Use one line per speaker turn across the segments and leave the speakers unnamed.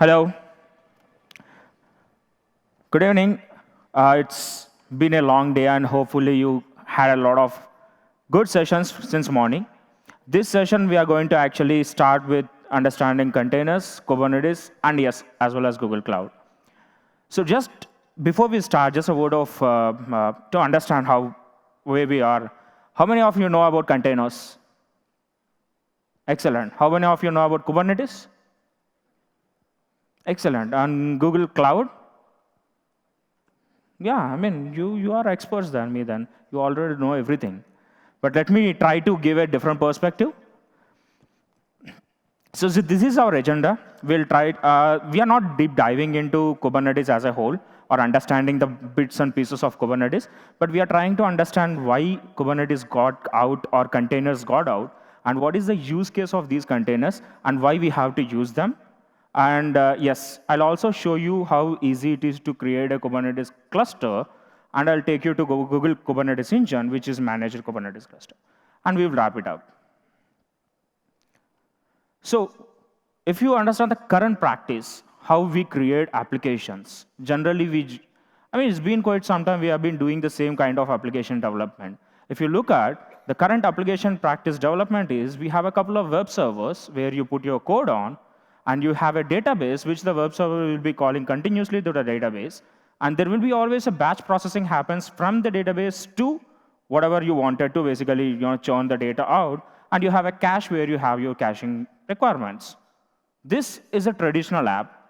Hello. Good evening. It's been a long day, and hopefully, you had a lot of good sessions since morning. This session, we are going to actually start with understanding containers, Kubernetes, and yes, as well as Google Cloud. So, just before we start, just a word of to understand how where we are. How many of you know about containers? Excellent. How many of you know about Kubernetes? Excellent. And Google Cloud? Yeah, I mean, you are experts than me then. You already know everything. But let me try to give a different perspective. So this is our agenda. We'll try. We are not deep diving into Kubernetes as a whole or understanding the bits and pieces of Kubernetes, but we are trying to understand why Kubernetes got out or containers got out, and what is the use case of these containers, and why we have to use them. And yes, I'll also show you how easy it is to create a Kubernetes cluster, and I'll take you to Google Kubernetes Engine, which is managed Kubernetes cluster, and we'll wrap it up. So if you understand the current practice, how we create applications, generally I mean, it's been quite some time we have been doing the same kind of application development. If you look at the current application practice development is, we have a couple of web servers where you put your code on, and you have a database which the web server will be calling continuously to the database, and there will be always a batch processing happens from the database to whatever you wanted to basically churn the data out, and you have a cache where you have your caching requirements. This is a traditional app.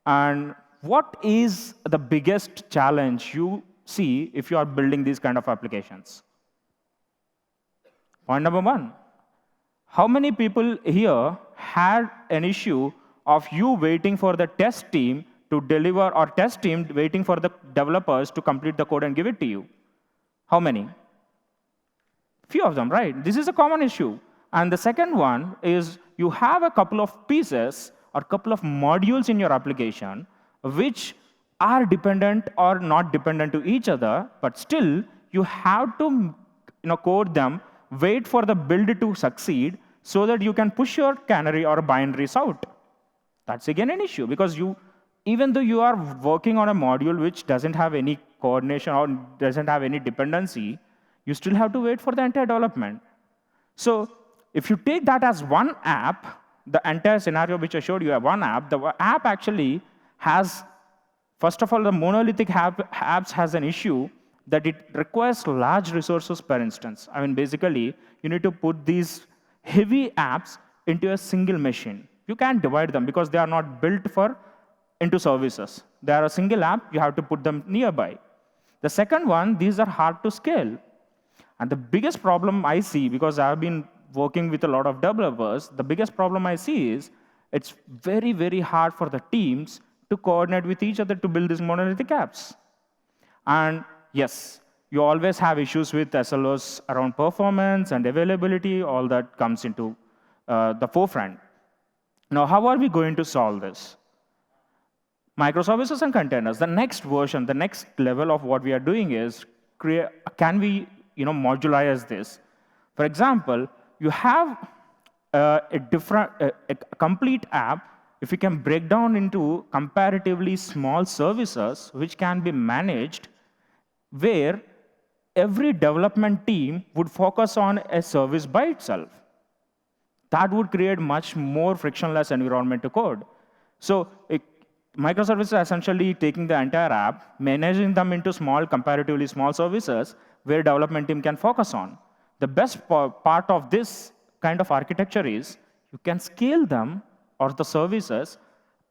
And what is the biggest challenge you see if you are building these kind of applications? Point number one. How many people here had an issue of you waiting for the test team to deliver, or test team waiting for the developers to complete the code and give it to you? How many? Few of them, right? This is a common issue. And the second one is, you have a couple of pieces or couple of modules in your application which are dependent or not dependent to each other, but still you have to code them, wait for the build to succeed so that you can push your canary or binaries out. That's again an issue, because even though you are working on a module which doesn't have any coordination or doesn't have any dependency, you still have to wait for the entire development. So if you take that as one app, the entire scenario which I showed you, one app, the app actually has, first of all, the monolithic apps has an issue that it requires large resources per instance. I mean, basically, you need to put these heavy apps into a single machine. You can't divide them because they are not built into services. They are a single app, you have to put them nearby. The second one, these are hard to scale. And the biggest problem I see, because I've been working with a lot of developers, the biggest problem I see is it's very, very hard for the teams to coordinate with each other to build these monolithic apps. And yes, you always have issues with SLOs around performance and availability, all that comes into the forefront. Now, how are we going to solve this? Microservices and containers. The next version, the next level of what we are doing is, can we modularize this? For example, you have a complete app, if you can break down into comparatively small services which can be managed, where every development team would focus on a service by itself. That would create much more frictionless environment to code. So microservices are essentially taking the entire app, managing them into comparatively small services where development team can focus on. The best part of this kind of architecture is you can scale them or the services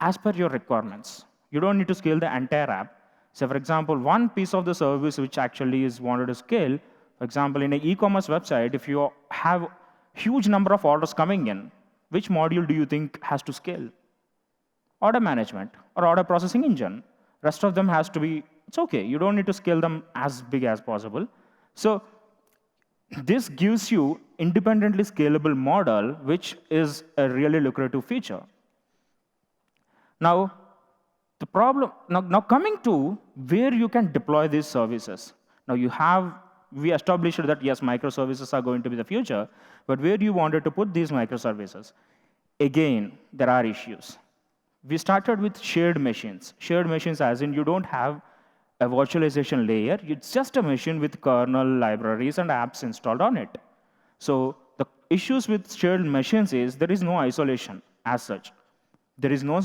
as per your requirements. You don't need to scale the entire app. So for example, one piece of the service which actually is wanted to scale, for example, in an e-commerce website, if you have huge number of orders coming in, which module do you think has to scale? Order management or order processing engine. Rest of them has to be, it's okay. You don't need to scale them as big as possible. So this gives you independently scalable model, which is a really lucrative feature. Now, the problem, now coming to where you can deploy these services. Now we established that yes, microservices are going to be the future, but where do you wanted to put these microservices? Again, there are issues. we started with shared machines. Shared machines as in you don't have a virtualization layer. It's just a machine with kernel, libraries, and apps installed on it. So the issues with shared machines is there is no isolation as such. There is no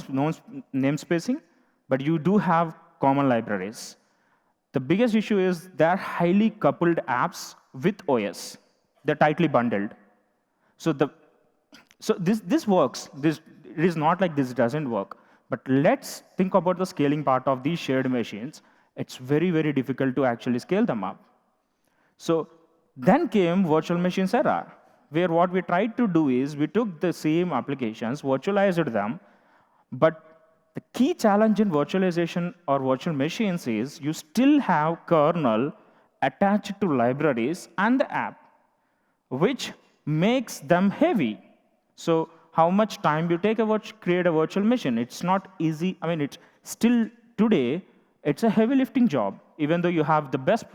namespacing, but you do have common libraries. The biggest issue is they're highly coupled apps with OS. They're tightly bundled. So this works. It is not like this doesn't work. But let's think about the scaling part of these shared machines. It's very, very difficult to actually scale them up. So then came virtual machines era, where what we tried to do is we took the same applications, virtualized them, but the key challenge in virtualization or virtual machines is you still have kernel attached to libraries and the app, which makes them heavy. So how much time you take to create a virtual machine? It's not easy. I mean, it's still today, it's a heavy lifting job, even though you have the best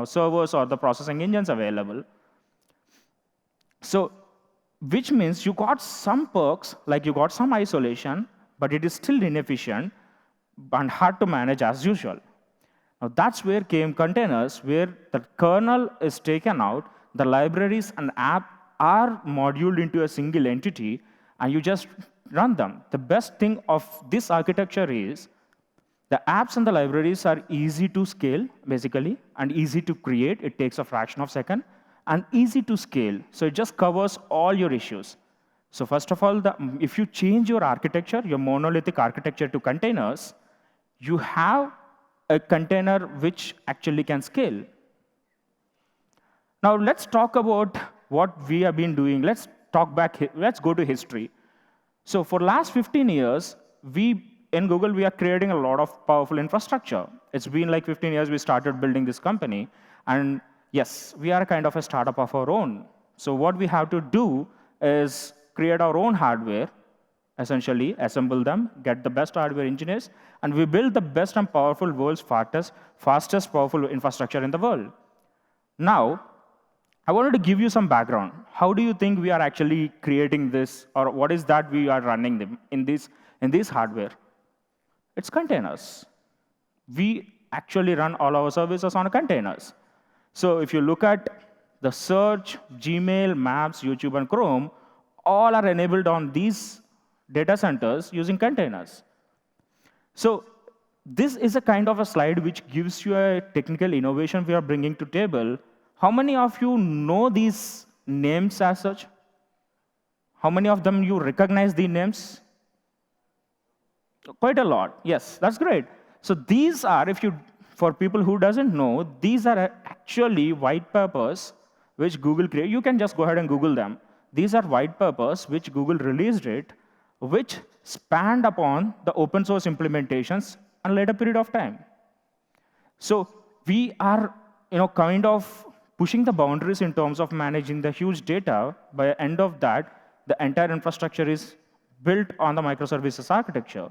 servers or the processing engines available. So which means you got some perks, like you got some isolation, but it is still inefficient and hard to manage as usual. Now that's where came containers, where the kernel is taken out, the libraries and app are moduled into a single entity, and you just run them. The best thing of this architecture is the apps and the libraries are easy to scale, basically, and easy to create. It takes a fraction of a second, and easy to scale. So it just covers all your issues. So first of all, if you change your architecture, your monolithic architecture to containers, you have a container which actually can scale. Now let's talk about what we have been doing. Let's go to history. So for last 15 years, in Google, we are creating a lot of powerful infrastructure. It's been like 15 years we started building this company. And yes, we are kind of a startup of our own. So what we have to do is create our own hardware, essentially assemble them, get the best hardware engineers, and we build the best and powerful world's fastest powerful infrastructure in the world. Now, I wanted to give you some background. How do you think we are actually creating this, or what is that we are running in this hardware? It's containers. We actually run all our services on containers. So if you look at the search, Gmail, Maps, YouTube, and Chrome, all are enabled on these data centers using containers. So this is a kind of a slide which gives you a technical innovation we are bringing to table. How many of you know these names as such? How many of them you recognize the names? Quite a lot. Yes, that's great. So these are, for people who doesn't know, these are actually white papers which Google created. You can just go ahead and Google them. These are white papers which Google released it, which spanned upon the open source implementations and later period of time. So we are kind of pushing the boundaries in terms of managing the huge data. By the end of that, the entire infrastructure is built on the microservices architecture.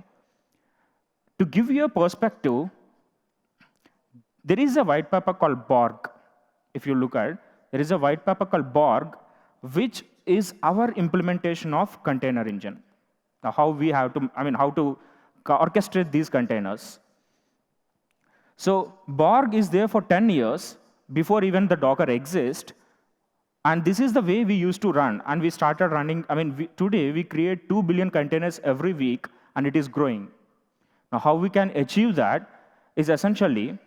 To give you a perspective, there is a white paper called Borg. If you look at it, there is a white paper called Borg, which is our implementation of container engine. Now, how to orchestrate these containers. So Borg is there for 10 years before even the Docker exists. And this is the way we used to run. And we started running, today we create 2 billion containers every week, and it is growing. Now, how we can achieve that is essentially,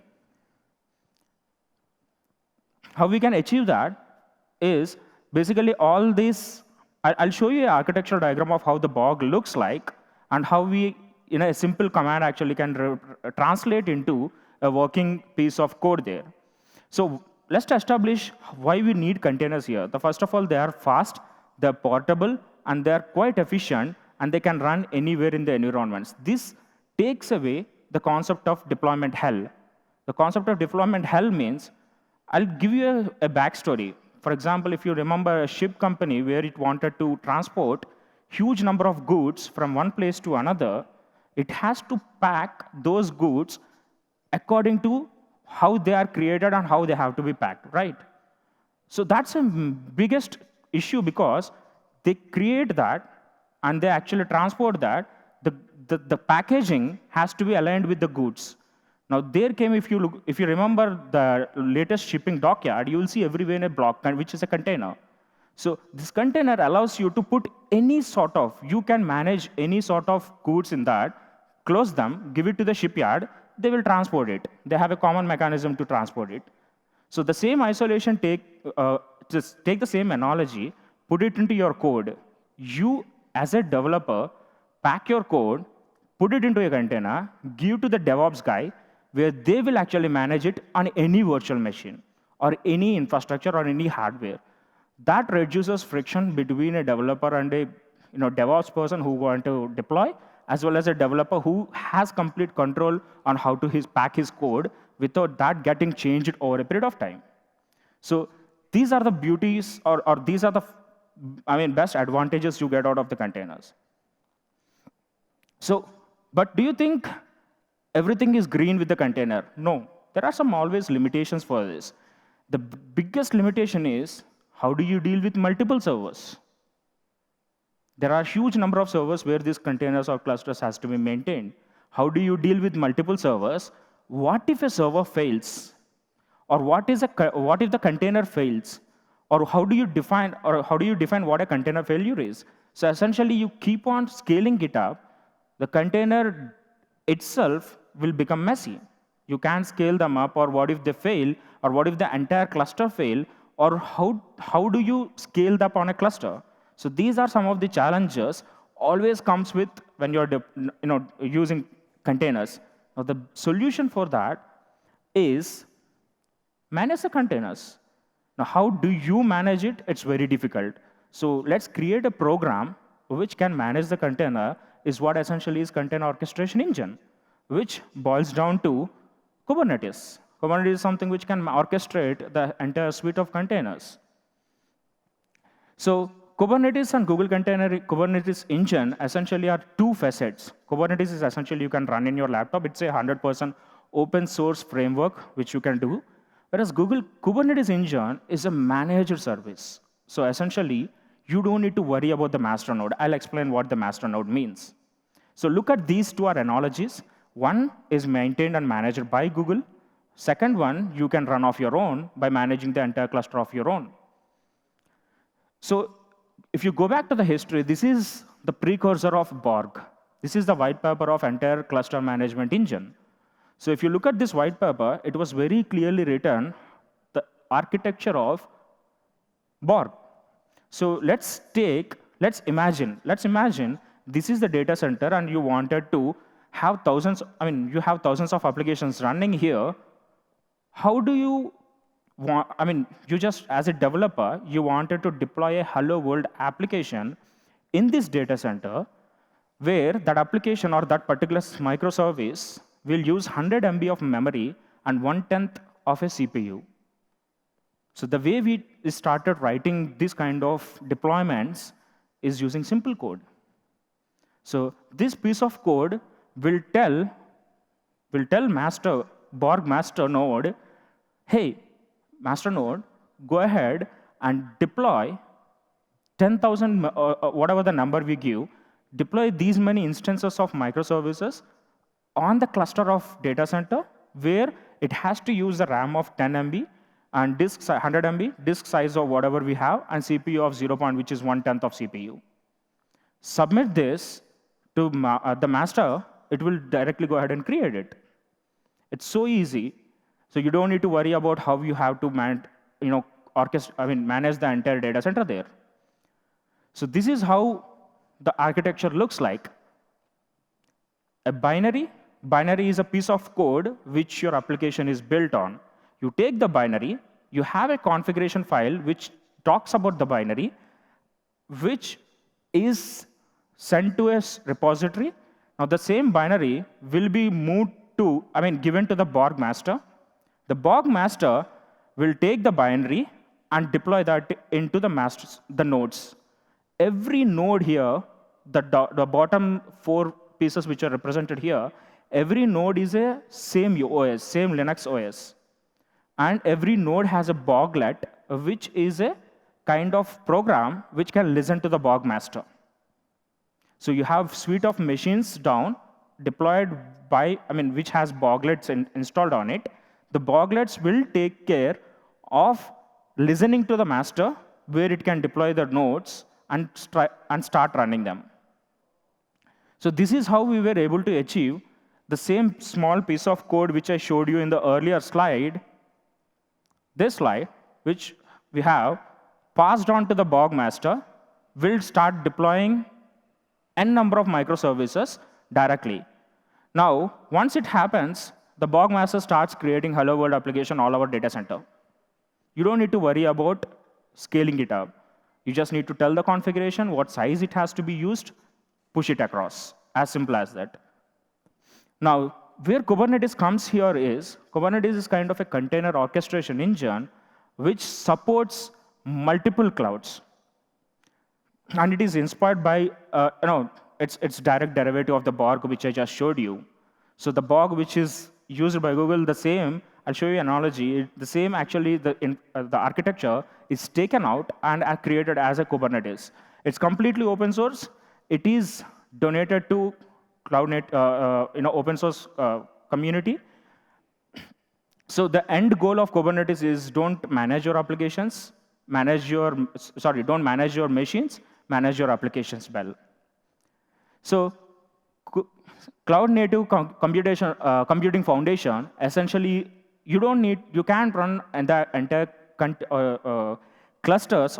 basically all this. I'll show you an architectural diagram of how the Borg looks like, and how we, a simple command actually can translate into a working piece of code there. So let's establish why we need containers here. First of all, they are fast, they're portable, and they're quite efficient, and they can run anywhere in the environments. This takes away the concept of deployment hell. The concept of deployment hell means, I'll give you a backstory. For example, if you remember a ship company where it wanted to transport huge number of goods from one place to another, it has to pack those goods according to how they are created and how they have to be packed, right? So that's the biggest issue, because they create that and they actually transport that. the packaging has to be aligned with the goods. Now, there came, if you remember the latest shipping dockyard, you will see everywhere in a block, which is a container. So this container allows you to put any sort of, you can manage any sort of goods in that, close them, give it to the shipyard, they will transport it. They have a common mechanism to transport it. So the same isolation, just take the same analogy, put it into your code. You, as a developer, pack your code, put it into a container, give to the DevOps guy, where they will actually manage it on any virtual machine, or any infrastructure, or any hardware. That reduces friction between a developer and a DevOps person who want to deploy, as well as a developer who has complete control on how to pack his code without that getting changed over a period of time. So these are the beauties, or these are the best advantages you get out of the containers. So, but do you think everything is green with the container? No, there are some always limitations for this. The biggest limitation is, how do you deal with multiple servers? There are a huge number of servers where these containers or clusters has to be maintained. How do you deal with multiple servers? What if a server fails? Or what if the container fails? Or how do you define what a container failure is? So essentially, you keep on scaling it up. The container itself will become messy. You can't scale them up, or what if they fail, or what if the entire cluster fail, or how do you scale up on a cluster? So these are some of the challenges always comes with when you're using containers. Now the solution for that is manage the containers. Now how do you manage it? It's very difficult. So let's create a program which can manage the container, is what essentially is container orchestration engine, which boils down to Kubernetes. Kubernetes is something which can orchestrate the entire suite of containers. So Kubernetes and Kubernetes engine essentially are two facets. Kubernetes is essentially you can run in your laptop. It's a 100% open source framework which you can do. Whereas Kubernetes engine is a managed service. So essentially, you don't need to worry about the master node. I'll explain what the master node means. So look at these two analogies. One is maintained and managed by Google. Second one, you can run off your own by managing the entire cluster of your own. So if you go back to the history, this is the precursor of Borg. This is the white paper of entire cluster management engine. So if you look at this white paper, it was very clearly written, the architecture of Borg. So let's imagine this is the data center, and you wanted to have you have thousands of applications running here. How do you you just, as a developer, you wanted to deploy a Hello World application in this data center, where that application or that particular microservice will use 100 MB of memory and 1/10 of a CPU. So the way we started writing this kind of deployments is using simple code. So this piece of code will tell Borg master node, hey, master node, go ahead and deploy 10,000, whatever the number we give, deploy these many instances of microservices on the cluster of data center, where it has to use the RAM of 10 MB and 100 MB, disk size of whatever we have, and CPU of 0, which is 1/10 of CPU. Submit this to the master, it will directly go ahead and create it. It's so easy. So you don't need to worry about how you have to manage the entire data center there. So this is how the architecture looks like. A binary is a piece of code which your application is built on. You take the binary, you have a configuration file which talks about the binary, which is sent to a repository. Now the same binary will be given to the Borg master. The Borg master will take the binary and deploy that into the nodes. Every node here, the bottom 4 pieces which are represented here, every node is a same OS, same Linux OS. And every node has a Borglet, which is a kind of program which can listen to the Borg master. So you have suite of machines down, deployed by, which has boglets installed on it, the boglets will take care of listening to the master, where it can deploy the nodes and start running them. So this is how we were able to achieve the same small piece of code which I showed you in the earlier slide, this slide, which we have passed on to the Bog master, will start deploying n number of microservices directly. Now, once it happens, the Bog master starts creating Hello World application all over data center. You don't need to worry about scaling it up. You just need to tell the configuration, what size it has to be used, push it across. As simple as that. Now, where Kubernetes comes here is, Kubernetes is kind of a container orchestration engine which supports multiple clouds. And it is inspired by, it's direct derivative of the Borg, which I just showed you. So the Borg, which is used by Google, the same, I'll show you an analogy, the same actually, the architecture is taken out and are created as a Kubernetes. It's completely open source. It is donated to open source community. So the end goal of Kubernetes is don't manage your applications, don't manage your machines, manage your applications well. So cloud native computing foundation, essentially, you can't run entire clusters,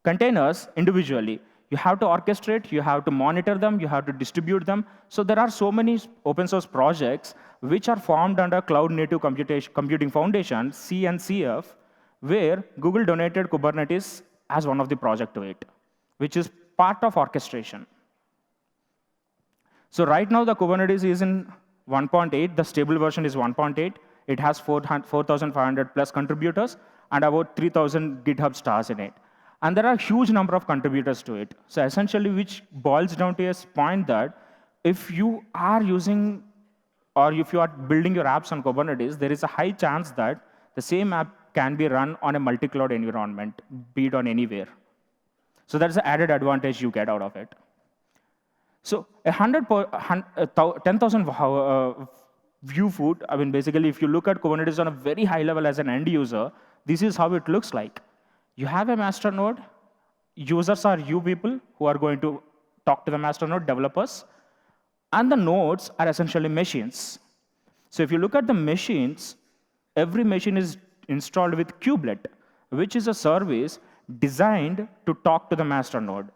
containers individually. You have to orchestrate, you have to monitor them, you have to distribute them. So there are so many open source projects which are formed under Cloud Native Computing Foundation, CNCF, where Google donated Kubernetes as one of the project to it, which is part of orchestration. So right now, the Kubernetes is in 1.8. The stable version is 1.8. It has 4,500 plus contributors and about 3,000 GitHub stars in it. And there are a huge number of contributors to it. So essentially, which boils down to a point that if you are using or if you are building your apps on Kubernetes, there is a high chance that the same app can be run on a multi-cloud environment, be it on anywhere. So that's the added advantage you get out of it. So 10,000 view food, basically, if you look at Kubernetes on a very high level as an end user, this is how it looks like. You have a master node. Users are you people who are going to talk to the master node, developers. And the nodes are essentially machines. So if you look at the machines, every machine is installed with Kubelet, which is a service designed to talk to the master node.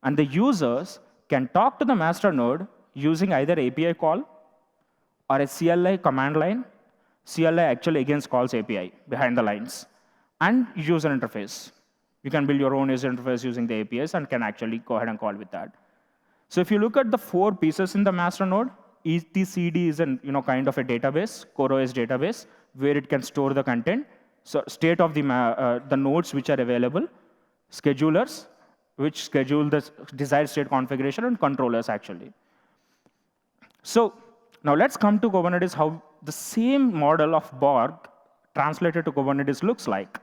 And the users can talk to the master node using either API call or a CLI command line. CLI actually against calls API behind the lines. And user interface. You can build your own user interface using the APIs and can actually go ahead and call with that. So if you look at the 4 pieces in the master node, etcd is kind of a database, CoreOS database, where it can store the content. So state of the nodes which are available, schedulers, which schedule the desired state configuration, and controllers actually. So now let's come to Kubernetes, how the same model of Borg translated to Kubernetes looks like.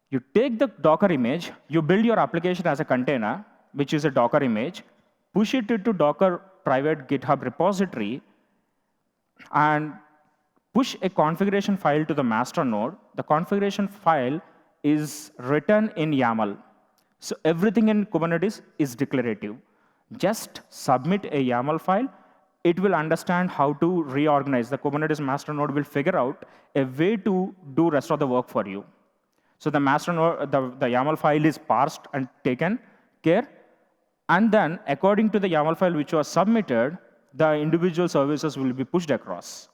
You take the Docker image, you build your application as a container, which is a Docker image, push it into Docker private GitHub repository, and push a configuration file to the master node. The configuration file is written in YAML. So everything in Kubernetes is declarative. Just submit a YAML file. It will understand how to reorganize. The Kubernetes master node will figure out a way to do rest of the work for you. So the master node, the YAML file is parsed and taken care. And then, according to the YAML file which was submitted, the individual services will be pushed across.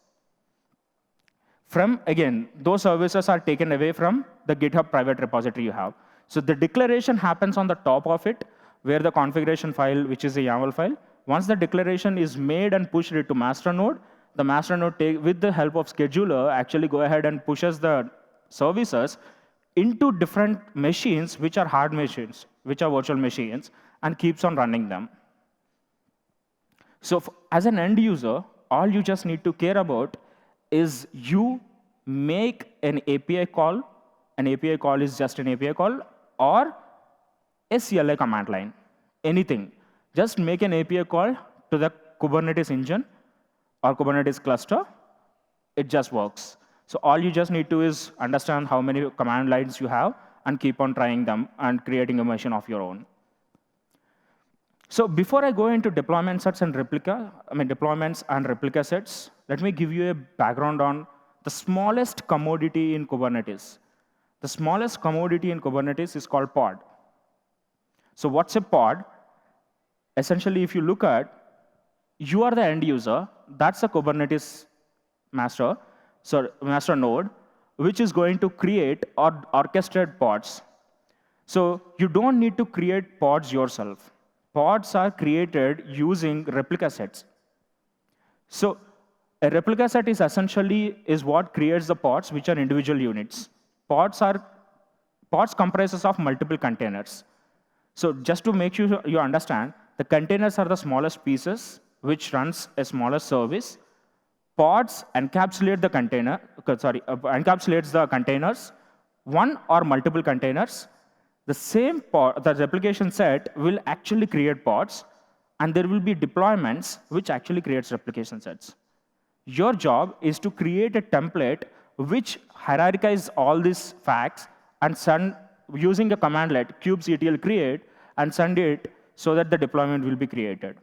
Again, those services are taken away from the GitHub private repository you have. So the declaration happens on the top of it, where the configuration file, which is a YAML file. Once the declaration is made and pushed to master node, the master node, with the help of scheduler, actually go ahead and pushes the services into different machines, which are hard machines, which are virtual machines, and keeps on running them. So as an end user, all you just need to care about is you make an API call. An API call is just an API call, or a CLI command line, anything. just make an API call to the Kubernetes engine or Kubernetes cluster. It just works. So all you just need to is understand how many command lines you have and keep on trying them and creating a machine of your own. So before I go into deployment sets and deployments and replica sets, let me give you a background on the smallest commodity in Kubernetes. The smallest commodity in Kubernetes is called pod. So what's a pod? Essentially, if you look at, you are the end user, that's a Kubernetes master node, which is going to create or orchestrate pods. So you don't need to create pods yourself. Pods are created using replica sets. So a replica set is essentially what creates the pods, which are individual units. Pods comprises of multiple containers. So just to make sure you understand, the containers are the smallest pieces, which runs a smaller service. Pods encapsulate the encapsulates the containers, one or multiple containers. The same pod, the replication set will actually create pods, and there will be deployments which actually creates replication sets. Your job is to create a template which hierarchizes all these facts and send using a command like kubectl create and send it so that the deployment will be created.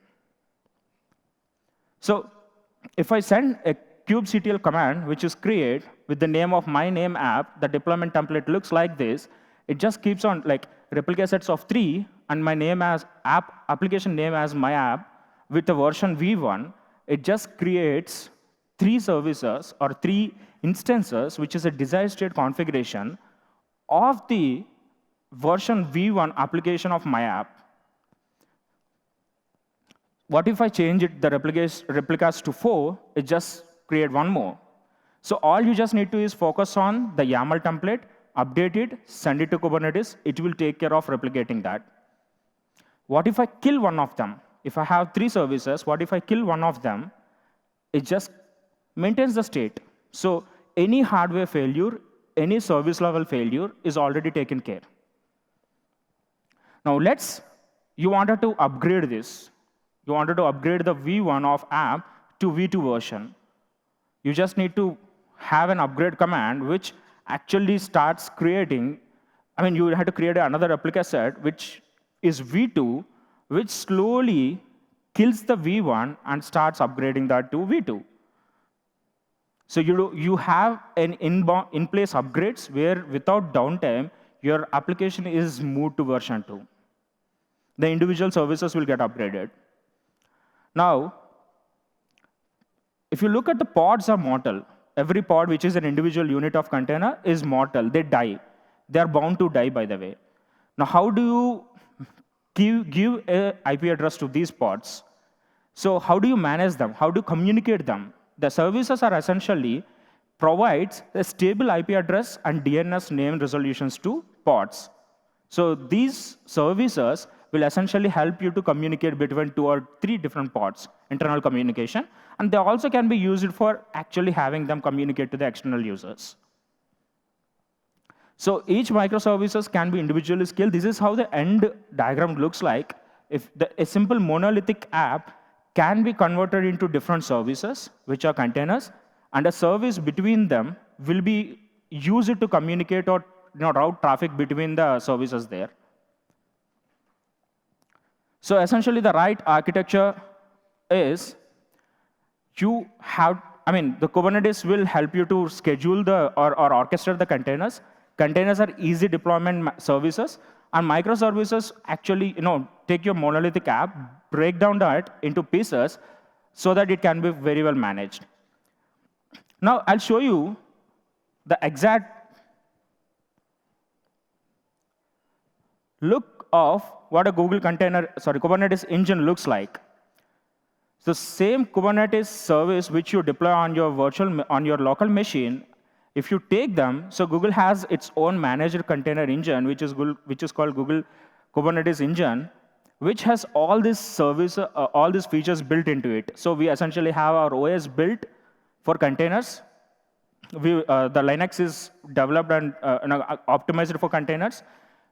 So if I send a kubectl command, which is create with the name of my name app, the deployment template looks like this. It just keeps on like replica sets of 3 and my name as application name as my app with a version v1. It just creates 3 services or 3 instances, which is a desired state configuration of the version v1 application of my app. What if I change the replicas to 4? It just create 1 more. So all you just need to is focus on the YAML template, update it, send it to Kubernetes. It will take care of replicating that. What if I kill one of them? If I have 3 services, what if I kill one of them? It just maintains the state. So any hardware failure, any service level failure is already taken care. Now you wanted to upgrade this. You wanted to upgrade the v1 of app to v2 version. You just need to have an upgrade command which actually starts creating, you have to create another replica set which is v2, which slowly kills the v1 and starts upgrading that to v2. So you have an in-place upgrades where without downtime, your application is moved to version 2. The individual services will get upgraded. Now, if you look at the pods are mortal. Every pod, which is an individual unit of container, is mortal. They die. They are bound to die, by the way. Now, how do you give an IP address to these pods? So how do you manage them? How do you communicate them? The services are essentially provides a stable IP address and DNS name resolutions to pods. So these services will essentially help you to communicate between 2 or 3 different pods, internal communication. And they also can be used for actually having them communicate to the external users. So each microservices can be individually scaled. This is how the end diagram looks like. If a simple monolithic app can be converted into different services, which are containers, and a service between them will be used to communicate or route traffic between the services there. So essentially, the right architecture is the Kubernetes will help you to schedule or orchestrate the containers. Containers are easy deployment services, and microservices actually take your monolithic app, break down that into pieces so that it can be very well managed. Now, I'll show you the exact look of what a Kubernetes engine looks like. So same Kubernetes service which you deploy on your local machine, if you take them, so Google has its own managed container engine, which is called Google Kubernetes Engine, which has all these features built into it. So we essentially have our OS built for containers. The Linux is developed and optimized for containers.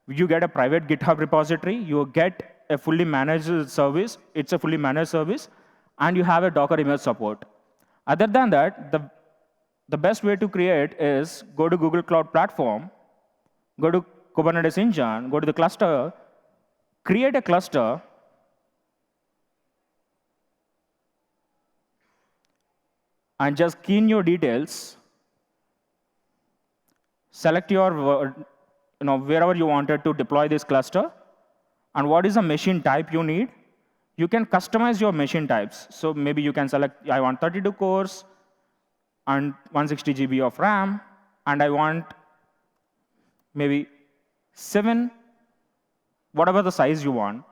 You get a private GitHub repository. You get a fully managed service. It's a fully managed service, and you have a Docker image support. Other than that, the best way to create is go to Google Cloud Platform, go to Kubernetes Engine, go to the cluster, create a cluster, and just key in your details. Select your, wherever you wanted to deploy this cluster, and what is the machine type you need. You can customize your machine types. So maybe you can select, I want 32 cores and 160 GB of RAM, and I want maybe 7, whatever the size you want.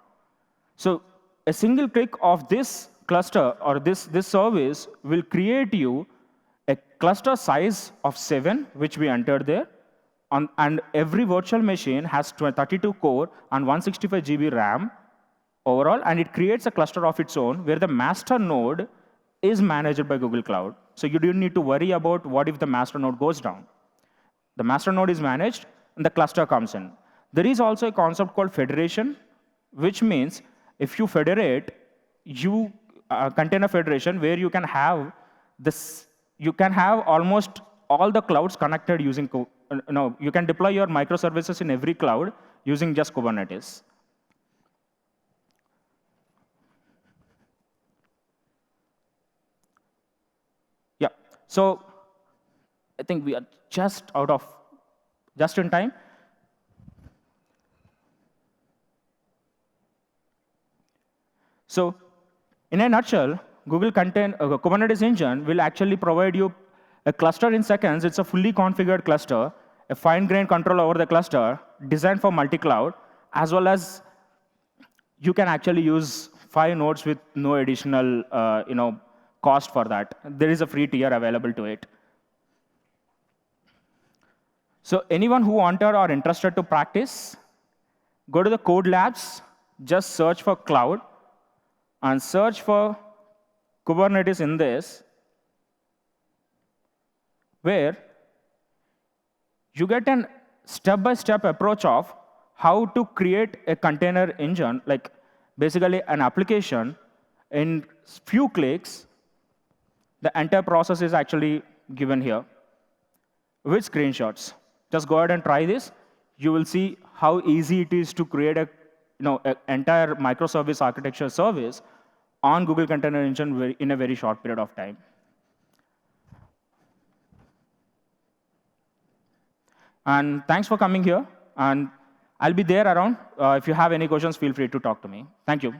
So a single click of this cluster or this service will create you a cluster size of 7, which we entered there. And every virtual machine has 32 core and 165 GB RAM overall, and it creates a cluster of its own where the master node is managed by Google Cloud. So you don't need to worry about what if the master node goes down. The master node is managed, and the cluster comes in. There is also a concept called federation, which means if you federate, you container federation, where you can have this, you can have almost all the clouds connected using, you can deploy your microservices in every cloud using just Kubernetes. Yeah, so I think we are just in time. So in a nutshell, Kubernetes Engine will actually provide you a cluster in seconds. It's a fully configured cluster, a fine-grained control over the cluster, designed for multi-cloud, as well as you can actually use 5 nodes with no additional cost for that. There is a free tier available to it. So anyone who wanted or interested to practice, go to the Code Labs, just search for cloud, and search for Kubernetes in this, where you get a step-by-step approach of how to create a container engine, like basically an application in few clicks. The entire process is actually given here with screenshots. Just go ahead and try this. You will see how easy it is to create an entire microservice architecture service on Google Container Engine in a very short period of time. And thanks for coming here. And I'll be there around. If you have any questions, feel free to talk to me. Thank you.